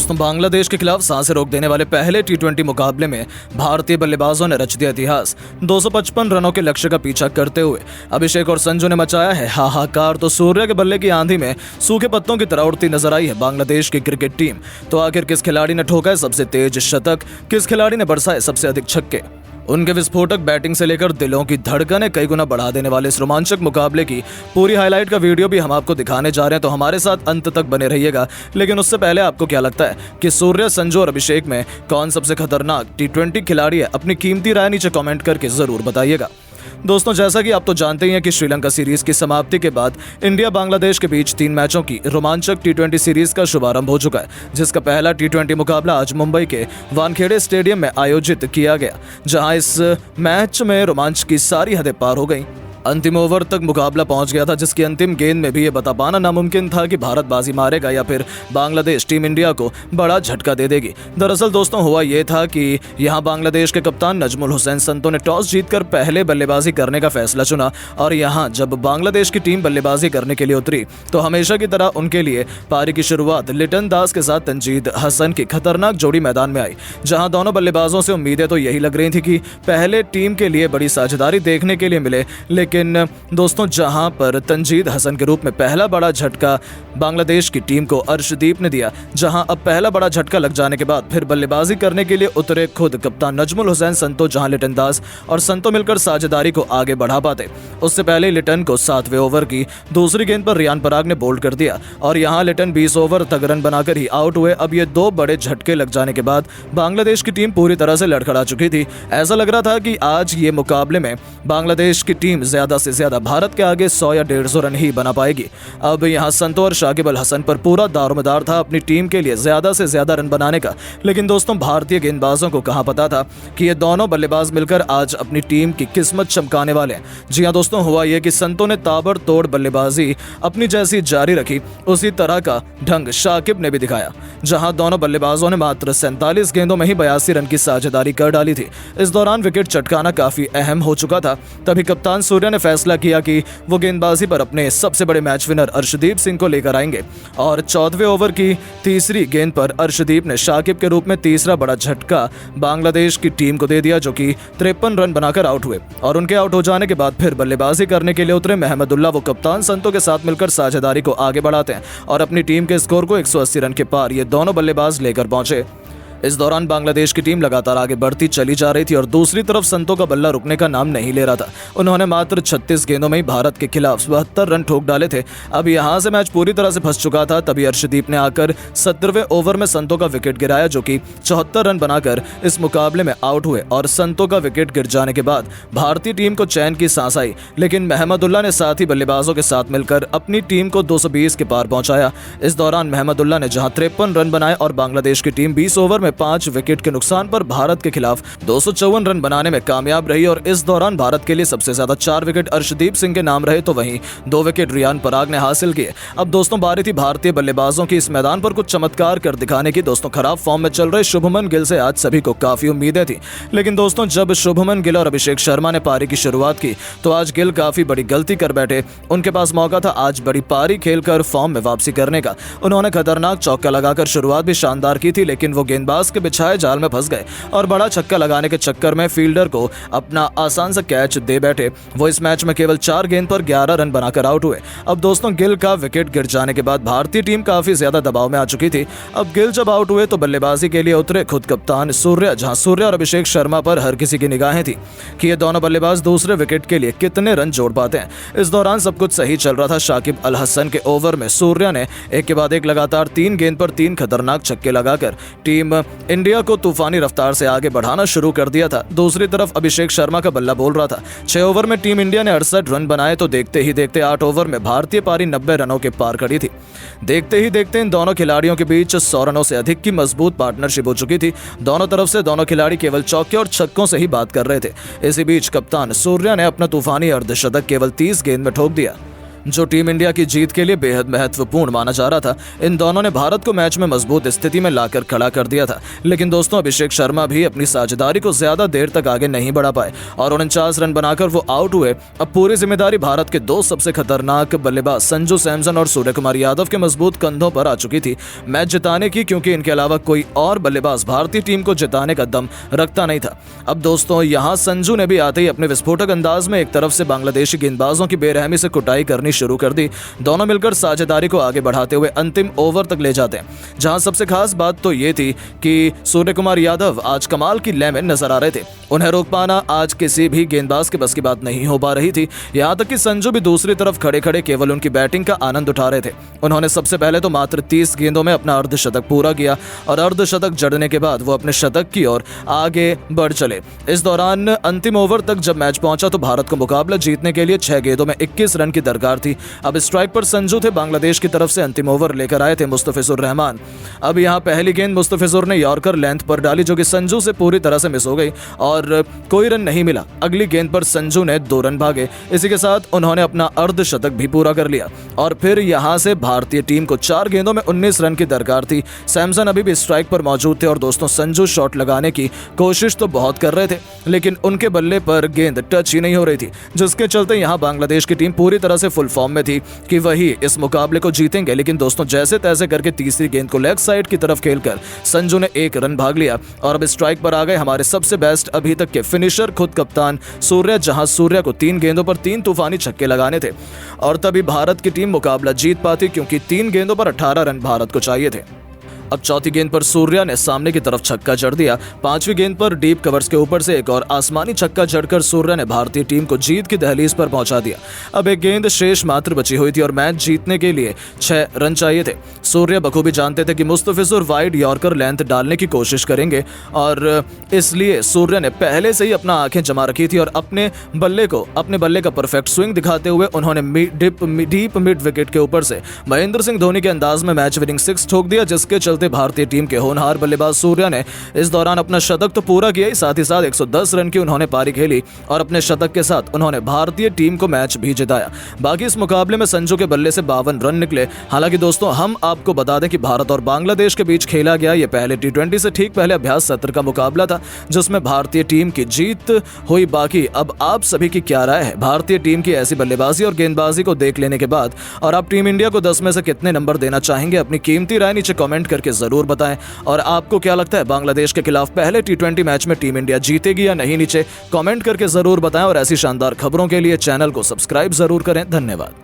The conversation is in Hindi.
दोस्तों बांग्लादेश के खिलाफ सांसें रोक देने वाले पहले टी20 मुकाबले में भारतीय बल्लेबाजों ने रच दिया इतिहास। 255 रनों के लक्ष्य का पीछा करते हुए अभिषेक और संजू ने मचाया है हाहाकार। तो सूर्य के बल्ले की आंधी में सूखे पत्तों की तरह उड़ती नजर आई है बांग्लादेश की क्रिकेट टीम। तो आखिर किस खिलाड़ी ने ठोका है सबसे तेज शतक, किस खिलाड़ी ने बरसाए सबसे अधिक छक्के? उनके विस्फोटक बैटिंग से लेकर दिलों की धड़कनें कई गुना बढ़ा देने वाले इस रोमांचक मुकाबले की पूरी हाईलाइट का वीडियो भी हम आपको दिखाने जा रहे हैं, तो हमारे साथ अंत तक बने रहिएगा। लेकिन उससे पहले आपको क्या लगता है कि सूर्य, संजू और अभिषेक में कौन सबसे खतरनाक टी20 खिलाड़ी है? अपनी कीमती राय नीचे कमेंट करके जरूर बताइएगा। दोस्तों जैसा कि आप तो जानते ही हैं कि श्रीलंका सीरीज की समाप्ति के बाद इंडिया बांग्लादेश के बीच 3 मैचों की रोमांचक टी20 सीरीज का शुभारंभ हो चुका है, जिसका पहला टी20 मुकाबला आज मुंबई के वानखेड़े स्टेडियम में आयोजित किया गया, जहां इस मैच में रोमांच की सारी हदें पार हो गई। अंतिम ओवर तक मुकाबला पहुंच गया था, जिसकी अंतिम गेंद में भी ये बता पाना नामुमकिन था कि भारत बाजी मारेगा या फिर बांग्लादेश टीम इंडिया को बड़ा झटका दे देगी। दरअसल दोस्तों हुआ ये था कि यहां बांग्लादेश के कप्तान नजमुल हुसैन संतो ने टॉस जीतकर पहले बल्लेबाजी करने का फैसला चुना, और यहां जब बांग्लादेश की टीम बल्लेबाजी करने के लिए उतरी तो हमेशा की तरह उनके लिए पारी की शुरुआत लिटन दास के साथ तंजीद हसन की खतरनाक जोड़ी मैदान में आई। जहां दोनों बल्लेबाजों से उम्मीदें तो यही लग रही थी कि पहले टीम के लिए बड़ी साझेदारी देखने के लिए मिले, लेकिन दोस्तों जहां पर तंजीद हसन के रूप में पहला बड़ा झटका बांग्लादेश की टीम को अर्शदीप ने दिया, जहां अब पहला बड़ा झटका लग जाने के बाद फिर बल्लेबाजी करने के लिए उतरे खुद कप्तान नजमुल हुसैन संतो, जहां लिटन दास और संतो मिलकर साझेदारी को आगे बढ़ा पाते। उससे पहले लिटन को 7वें ओवर की दूसरी गेंद पर रियान पराग ने बोल्ड कर दिया और यहां लिटन 20 ओवर तक रन बनाकर ही आउट हुए। अब ये 2 बड़े झटके लग जाने के बाद बांग्लादेश की टीम पूरी तरह से लड़खड़ा चुकी थी। ऐसा लग रहा था कि आज ये मुकाबले में बांग्लादेश की टीम ज्यादा से ज्यादा भारत के आगे 100 या 150 रन ही बना पाएगी। अब यहां संतो और शाकिब अल हसन पर पूरा दारोमदार था अपनी टीम के लिए ज्यादा से ज्यादा रन बनाने का। लेकिन दोस्तों भारतीय गेंदबाजों को कहां पता था कि ये दोनों बल्लेबाज मिलकर आज अपनी टीम की किस्मत चमकाने वाले हैं। जी हां दोस्तों, हुआ यह कि संतो ने ताबड़तोड़ बल्लेबाजी अपनी जैसी जारी रखी, उसी तरह का ढंग शाकिब ने भी दिखाया, जहां दोनों बल्लेबाजों ने मात्र 47 गेंदों में ही 82 रन की साझेदारी कर डाली थी। इस दौरान विकेट चटकाना काफी अहम हो चुका था। तभी कप्तान सूर्य ने फैसला किया कि वो गेंदबाजी पर अपने सबसे बड़े मैच विनर अर्शदीप सिंह को लेकर आएंगे, और 14वें ओवर की तीसरी गेंद पर अर्शदीप ने शाकिब के रूप में तीसरा बड़ा झटका बांग्लादेश की टीम को दे दिया, जो कि 53 रन बनाकर आउट हुए। और उनके आउट हो जाने के बाद फिर बल्लेबाजी करने के लिए उतरे महमदुल्लाह, वो कप्तान संतो के साथ मिलकर साझेदारी को आगे बढ़ाते हैं और अपनी टीम के स्कोर को 180 रन के पार ये दोनों बल्लेबाज लेकर पहुंचे। इस दौरान बांग्लादेश की टीम लगातार आगे बढ़ती चली जा रही थी और दूसरी तरफ संतो का बल्ला रुकने का नाम नहीं ले रहा था। उन्होंने मात्र 36 गेंदों में ही भारत के खिलाफ 72 रन ठोक डाले थे। अब यहां से मैच पूरी तरह से फंस चुका था। तभी अर्शदीप ने आकर 17वें ओवर में संतो का विकेट गिराया, जो कि 74 रन बनाकर इस मुकाबले में आउट हुए। और संतो का विकेट गिर जाने के बाद भारतीय टीम को चैन की सांस आई, लेकिन महमदुल्लाह ने साथ ही बल्लेबाजों के साथ मिलकर अपनी टीम को 220 के पार पहुंचाया। इस दौरान महमदुल्लाह ने जहां 53 रन बनाए और बांग्लादेश की टीम 20 ओवर में 5 विकेट के नुकसान पर भारत के खिलाफ 254 रन बनाने में कामयाब रही। और इस दौरान भारत के लिए सबसे ज्यादा 4 विकेट अर्शदीप सिंह के नाम रहे, तो वहीं 2 विकेट रियान पराग ने हासिल किए। अब दोस्तों बारी थी भारतीय बल्लेबाजों की इस मैदान पर कुछ चमत्कार कर दिखाने की। दोस्तों खराब फॉर्म में चल रहे शुभमन गिल से आज सभी को काफी उम्मीदें थी, लेकिन दोस्तों जब शुभमन गिल और अभिषेक शर्मा ने पारी की शुरुआत की तो आज गिल काफी बड़ी गलती कर बैठे। उनके पास मौका था आज बड़ी पारी खेलकर फॉर्म में वापसी करने का। उन्होंने खतरनाक चौका लगाकर शुरुआत भी शानदार की थी, लेकिन वो गेंदबाज के बिछाए जाल में फंस गए और बड़ा छक्का लगाने के चक्कर में फील्डर को अपना आसान सा कैच दे बैठे। वो इस मैच में केवल 4 गेंद पर 11 रन बनाकर आउट हुए। अब दोस्तों गिल का विकेट गिर जाने के बाद भारतीय टीम काफी ज्यादा दबाव में आ चुकी थी। अब गिल जब आउट हुए तो बल्लेबाजी के लिए उतरे खुद कप्तान सूर्य, जहां सूर्य और अभिषेक शर्मा पर हर किसी की निगाहें थी कि ये दोनों बल्लेबाज दूसरे विकेट के लिए कितने रन जोड़ पाते हैं। इस दौरान सब कुछ सही चल रहा था। शाकिब अल हसन के ओवर में सूर्य ने एक के बाद एक लगातार 3 गेंद पर 3 खतरनाक छक्के लगाकर टीम इंडिया को तूफानी रफ्तार से आगे बढ़ाना शुरू कर दिया था। दूसरी तरफ अभिषेक शर्मा का बल्ला बोल रहा था। 6 ओवर में टीम इंडिया ने 68 रन बनाए, तो देखते ही देखते 8 ओवर में भारतीय पारी 90 रनों के पार खड़ी थी। देखते ही देखते इन दोनों खिलाड़ियों के बीच 100 रनों से अधिक की मजबूत पार्टनरशिप हो चुकी थी। दोनों तरफ से दोनों खिलाड़ी केवल चौके और छक्कों से ही बात कर रहे थे। इसी बीच कप्तान सूर्या ने अपना तूफानी अर्धशतक केवल 30 गेंद में ठोक दिया। जो टीम इंडिया की जीत के लिए बेहद महत्वपूर्ण माना जा रहा था। इन दोनों ने भारत को मैच में मजबूत स्थिति में लाकर खड़ा कर दिया था। लेकिन दोस्तों, अभिषेक शर्मा भी अपनी साझेदारी को ज्यादा देर तक आगे नहीं बढ़ा पाए और 49 रन बनाकर वो आउट हुए। अब पूरी जिम्मेदारी भारत के दो सबसे खतरनाक बल्लेबाज संजू सैमसन और सूर्य कुमार यादव के मजबूत कंधों पर आ चुकी थी मैच जिताने की, क्योंकि इनके अलावा कोई और बल्लेबाज भारतीय टीम को जिताने का दम रखता नहीं था। अब दोस्तों, यहाँ संजू ने भी आते ही अपने विस्फोटक अंदाज में एक तरफ से बांग्लादेशी गेंदबाजों की बेरहमी से कुटाई करनी शुरू कर दी। दोनों मिलकर साझेदारी को आगे बढ़ाते हुए अंतिम ओवर तक ले जाते हैं, जहां सबसे खास बात तो ये थी कि सूर्य कुमार यादव आज कमाल की लय में नजर आ रहे थे। उन्हें रोक पाना आज किसी भी गेंदबाज के बस की बात नहीं हो पा रही थी। यहां तक कि संजू भी दूसरी तरफ खड़े खड़े केवल उनकी बैटिंग का आनंद उठा रहे थे। उन्होंने सबसे पहले तो मात्र 30 गेंदों में अपना अर्धशतक पूरा किया और अर्धशतक जड़ने के बाद वो अपने शतक की ओर आगे बढ़ चले। इस दौरान अंतिम ओवर तक जब मैच पहुंचा तो भारत को मुकाबला जीतने के लिए 6 गेंदों में 21 रन की दरकार थी। अब स्ट्राइक पर संजू थे, बांग्लादेश की तरफ से अंतिम ओवर लेकर आए थे मुस्तफिजुर रहमान। अब यहां पहली गेंद मुस्तफिजुर ने यॉर्कर लेंथ पर डाली, जो कि संजू से पूरी तरह से मिस हो गई और कोई रन नहीं मिला। अगली गेंद पर संजू ने 2 रन भागे। इसी के साथ उन्होंने अपना अर्धशतक भी पूरा कर लिया और फिर यहां से भारतीय टीम को 4 गेंदों में 19 रन की दरकार थी। सैमसन अभी भी स्ट्राइक पर मौजूद थे और दोस्तों, संजू शॉट लगाने की कोशिश तो बहुत कर रहे थे, लेकिन उनके बल्ले पर गेंद टच ही नहीं हो रही थी, जिसके चलते यहां बांग्लादेश की टीम पूरी तरह से फुल फॉर्म में थी कि वही इस मुकाबले को जीतेंगे। लेकिन दोस्तों, जैसे तैसे करके तीसरी गेंद को लेग साइड की तरफ खेलकर संजू ने 1 रन भाग लिया और अब स्ट्राइक पर आ गए हमारे सबसे बेस्ट अभी तक के फिनिशर, खुद कप्तान सूर्य, जहां सूर्य को 3 गेंदों पर 3 तूफानी छक्के लगाने थे और तभी भारत की टीम मुकाबला जीत पाती, क्योंकि 3 गेंदों पर 18 रन भारत को चाहिए थे। अब चौथी गेंद पर सूर्या ने सामने की तरफ छक्का जड़ दिया। 5वीं गेंद पर डीप कवर्स के ऊपर से एक और आसमानी छक्का जड़कर सूर्या ने भारतीय टीम को जीत की दहलीज पर पहुंचा दिया। अब एक गेंद शेष मात्र बची हुई थी और मैच जीतने के लिए 6 रन चाहिए थे। सूर्या बखूबी जानते थे कि मुस्तफिजुर वाइड यॉर्कर लेंथ डालने की कोशिश करेंगे और इसलिए सूर्या ने पहले से ही अपना आंखें जमा रखी थी और अपने बल्ले का परफेक्ट स्विंग दिखाते हुए उन्होंने डीप मिड विकेट के ऊपर से महेंद्र सिंह धोनी के अंदाज में मैच विनिंग 6 ठोक दिया, जिसके चलते भारतीय टीम के होनहार बल्लेबाज सूर्या ने इस दौरान अपना शतक तो पूरा किया ही, साथ ही साथ 110 रन की उन्होंने पारी खेली और अपने शतक के साथ उन्होंने भारतीय टीम को मैच भी जिताया। बाकी इस मुकाबले में संजू के बल्ले से 52 रन निकले। हालांकि दोस्तों, हम आपको बता दें कि भारत और बांग्लादेश के बीच खेला गया ये पहले T20 से ठीक पहले अभ्यास सत्र का मुकाबला था, जिसमें भारतीय टीम की जीत हुई। बाकी अब आप सभी की क्या राय है भारतीय टीम की ऐसी बल्लेबाजी और गेंदबाजी को देख लेने के बाद, और आप टीम इंडिया को 10 में से कितने नंबर देना चाहेंगे? अपनी कीमती राय नीचे कमेंट करके जरूर बताएं। और आपको क्या लगता है, बांग्लादेश के खिलाफ पहले T20 मैच में टीम इंडिया जीतेगी या नहीं? नीचे कमेंट करके जरूर बताएं और ऐसी शानदार खबरों के लिए चैनल को सब्सक्राइब जरूर करें। धन्यवाद।